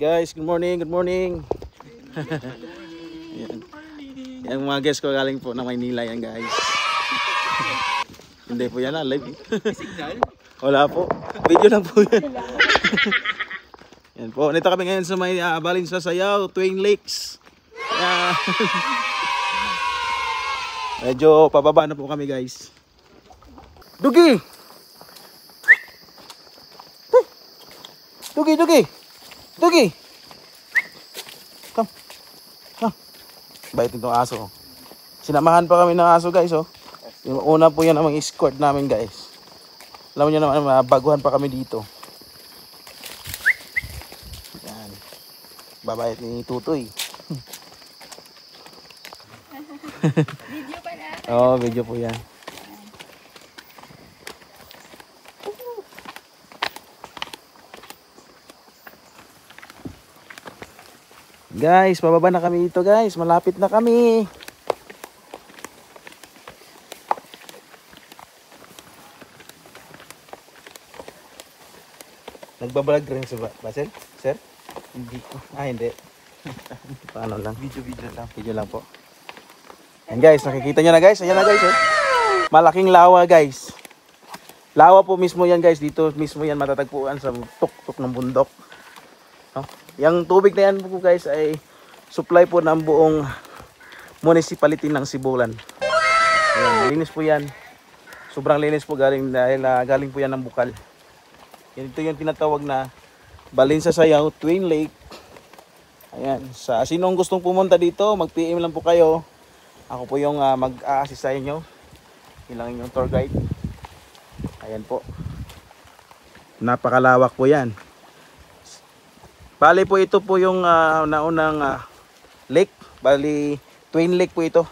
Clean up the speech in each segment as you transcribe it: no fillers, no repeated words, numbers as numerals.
Guys, good morning, good morning. Yan. Yan mga guests ko galing po ng Maynila yan guys. Hindi po yan live. Wala po. Video lang po yan. Yan po. Nito kami ngayon sa may Balin sa Sayaw, Twin Lakes. Yan. Medyo pababa na po kami guys. Dugi! Dugi, Dugi! Dugi! Come. Come. Bait itong aso. Sinamahan pa kami ng aso guys oh. Yung una po yan ang escort namin guys. Alam niyo naman baguhan pa kami dito. Yan. Babait ni Tutoy. Video pala. Oo, video po yan. Guys, bababa na kami dito guys. Malapit na kami. Nagbablog rin si Basel? Sir? Hindi. Hindi. Paano lang? Video lang. Video lang po. Yan guys, nakikita nyo na guys. Ayan na guys. Malaking lawa guys. Lawa po mismo yan guys. Dito mismo yan matatagpuan sa tuktok ng bundok. No? Yung tubig na yan po guys ay supply po ng buong municipality ng Sibulan. Ayan, linis po yan. Sobrang linis po galing dahil galing po yan ng bukal. Yan, ito yung tinatawag na Balin sa Sayaw, Twin Lake. Ayan, sa sinong gustong pumunta dito, mag-PM lang po kayo. Ako po yung mag-a-assist sa inyo. Ilang yung tour guide. Ayan po. Napakalawak po yan. Bali po ito po yung naunang lake. Bali Twin Lake po ito.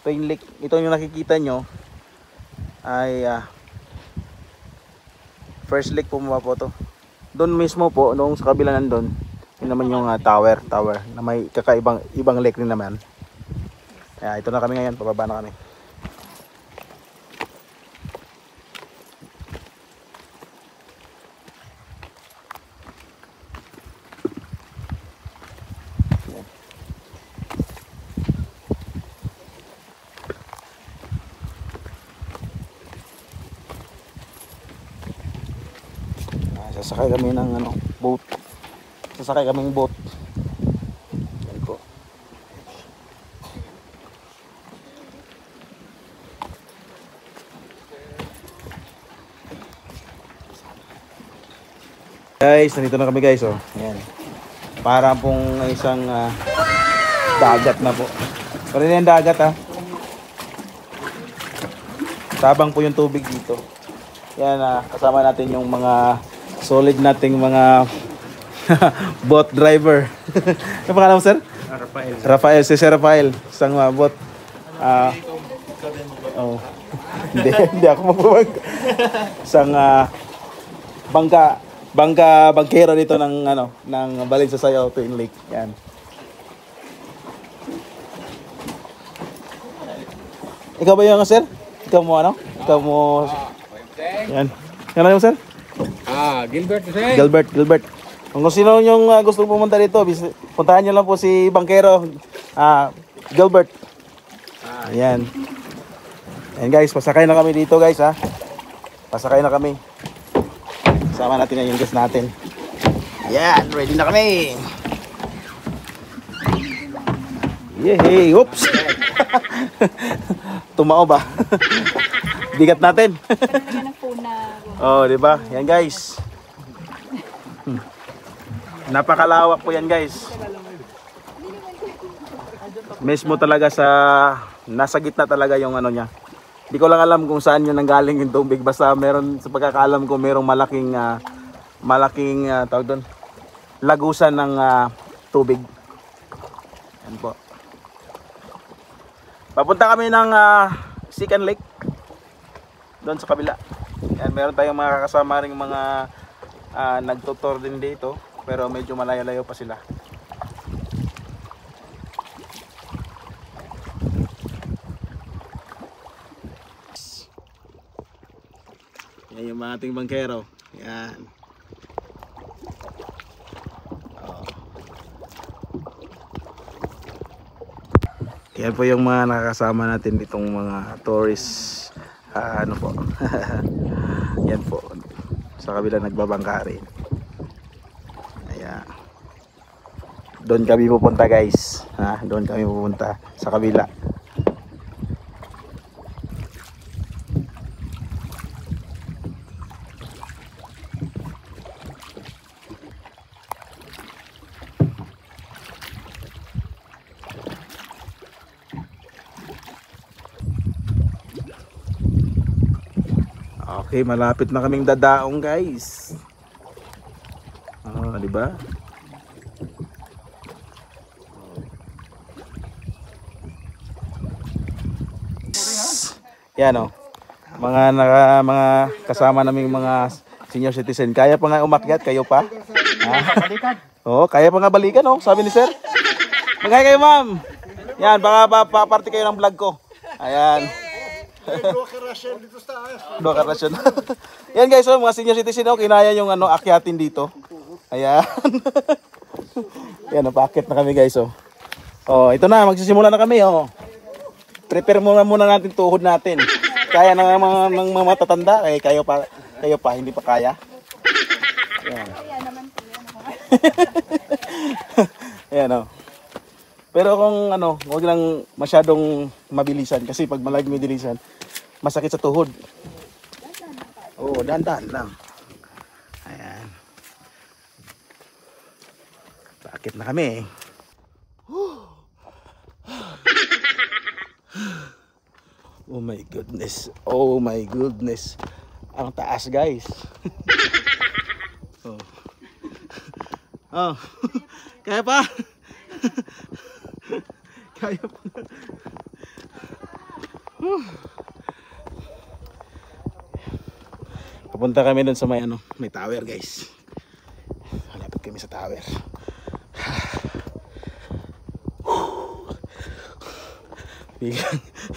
Twin Lake. Ito yung nakikita nyo ay first lake po mga po to. Doon mismo po, noong sa kabila nandun, yun naman yung tower na may ibang lake rin naman. Kaya ito na kami ngayon, pababa na kami. Sasakay kami ng boat. Sasakay kaming boat. Yan po. Guys, nandito na kami guys oh. Ayan. Para pong isang dagat na po. Pero yan dagat ha. Tabang po yung tubig dito. Yan kasama natin yung mga solid nating mga boat driver. Ano pangalan mo sir? Rafael, si Sir Rafael. Isang boat. Oh. Hindi ako magbabag. Isang bangkero dito ng ng Balin sa Sayaw, Twin Lake. Yan. Ikaw ba yung sir? Ikaw mo Ikaw mo. Yan. Yan mo sir? Gilbert. Gilbert. Kung sino yung gusto pumunta dito, puntahan nyo lang po si Bangkero. Gilbert. Ayan. Ayan guys, pasakay na kami dito guys ha. Pasakay na kami. Sama natin na yung guest natin. Ayan, ready na kami. Yehey, oops. Tumao ba? Bigat natin. Oh, di ba? Yan guys. Napakalawak po yan guys. Mismo talaga nasa gitna talaga yung niya. Hindi ko lang alam kung saan yun nanggaling yung tubig. Basta meron, sa pagkakaalam ko, merong malaking tawag doon, lagusan ng tubig. Yan po. Papunta kami ng Second Lake. Doon sa kabila. Yan, meron tayong mga kasama ring mga nagtutor din dito. Pero medyo malayo-layo pa sila. Yan yung mga ating bangkero. Yan. Oh. Yan po yung mga nakakasama natin ditong mga tourist. Ano po. Yan po. Sa kabila nagbabangka rin. Ayan. Doon kami pupunta guys. Doon kami pupunta sa kabila. Okay, malapit na kaming dadaong guys. Di ba? Yan oh. Mga kasama naming mga senior citizen. Kaya pa nga umakyat, kayo pa? Balikan. Oo, kaya pa nga balikan oh, sabi ni sir. Magkaya kayo ma'am. Yan, baka pa-party kayo ng vlog ko. Ayan. Dua karasyon. Yan guys, oh, mga senior citizen oh, kinaya yung akyatin dito. Ayan. Yan, napakit na kami guys oh. Oh, ito na, magsisimula na kami oh. Prepare muna natin tuhod natin. Kaya ng mga matatanda, kayo pa hindi pa kaya. Ayan. Kaya naman po yan. Ayan oh. Pero kung huwag lang masyadong mabilisan kasi pag mabilisan, masakit sa tuhod. Oo, dandan lang. Ayan. Bakit na kami? Oh my goodness. Oh my goodness. Ang taas guys. Oh. Oh. Kaya pa? Kaya pa. Papunta kami dun sa may tower guys. Malapit kami sa tower.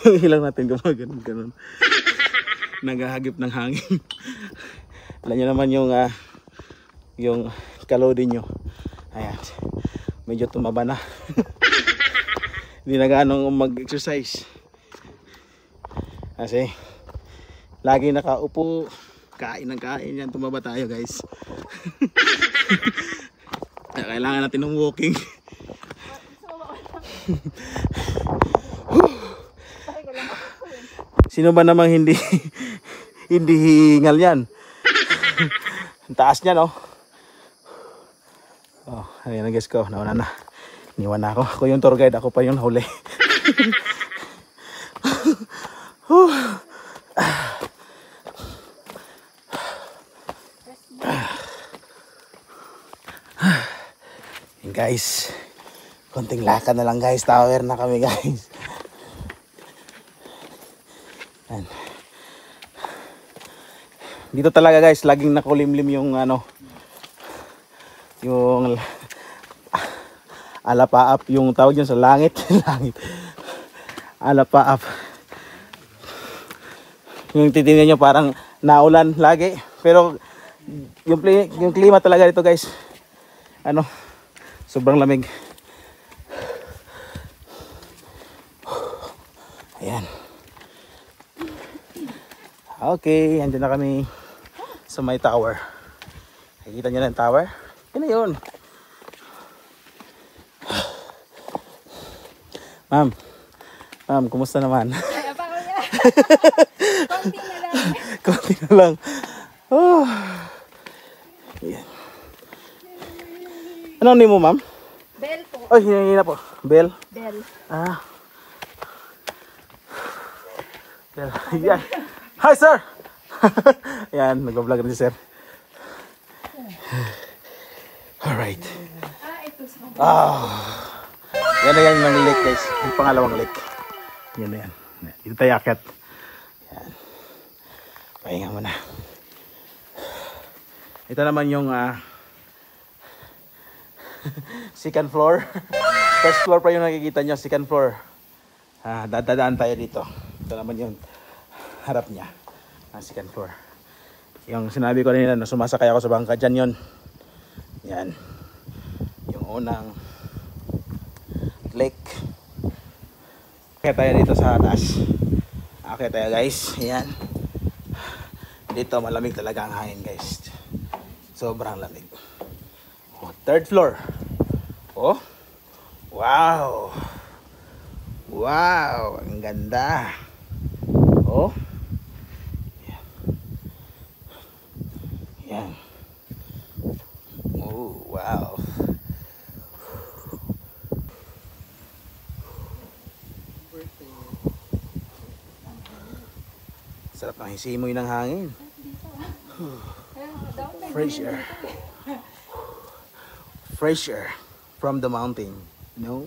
Hilang natin gumagano'n. Naghahagip ng hangin. Alam nyo naman yung kalodi nyo. Ayan. Medyo tumaba na. Hindi na gaano mag-exercise. Kasi lagi nakaupo, kain ng kain yan, tumaba tayo guys. Kailangan natin ng walking. Sino ba namang hindi hingal yan? Ang taas niya no. Oh, ayan na guys ko, nauna na. Iniwan na ako. Ako yung tour guide, ako pa yung huli. Yan guys. Konting lakad na lang guys. Tower na kami guys. Yan. Dito talaga guys, laging nakulimlim yung yung alapaap, yung tawag yun sa langit. Langit. Alapaap. Yung titingnan nyo parang naulan lagi. Pero yung klima talaga dito guys, sobrang lamig. Ayan. Okay, andyan na kami sa may tower. Nakikita nyo na yung tower? Yun na yun. Ma'am, kumusta naman? Kaya pa ko niya. Konti na lang. Konti na lang. Oh. Ayan. Anong name mo, ma'am? Bell po. Ay, hinahina po. Bell? Bell. Ah. Bell. Yan. Hi, sir! Yan, nag-vlog rin si sir. Alright. Ito sa Yan na yan yung lake guys. Yung pangalawang lake. Yan na yan. Dito tayo akit. Yan. Pahinga mo na. Ito naman yung second floor. First floor pa yung nakikita nyo. Second floor. Dadaan tayo dito. Ito naman yung harap niya. Second floor. Yung sinabi ko rin na sumasakay ako sa bangka. Dyan yun. Yan. Yung unang lake. Kaya tayo dito sa taas. Okay tayo guys. Ayan. Dito malamig talaga ang hangin guys. Sobrang lamig. Oh, third floor. Oh. Wow. Wow. Ang ganda. Oh. Yan. Oh, wow. Sarap ng hisimoy ng hangin. Fresh air. Fresh air from the mountain. No?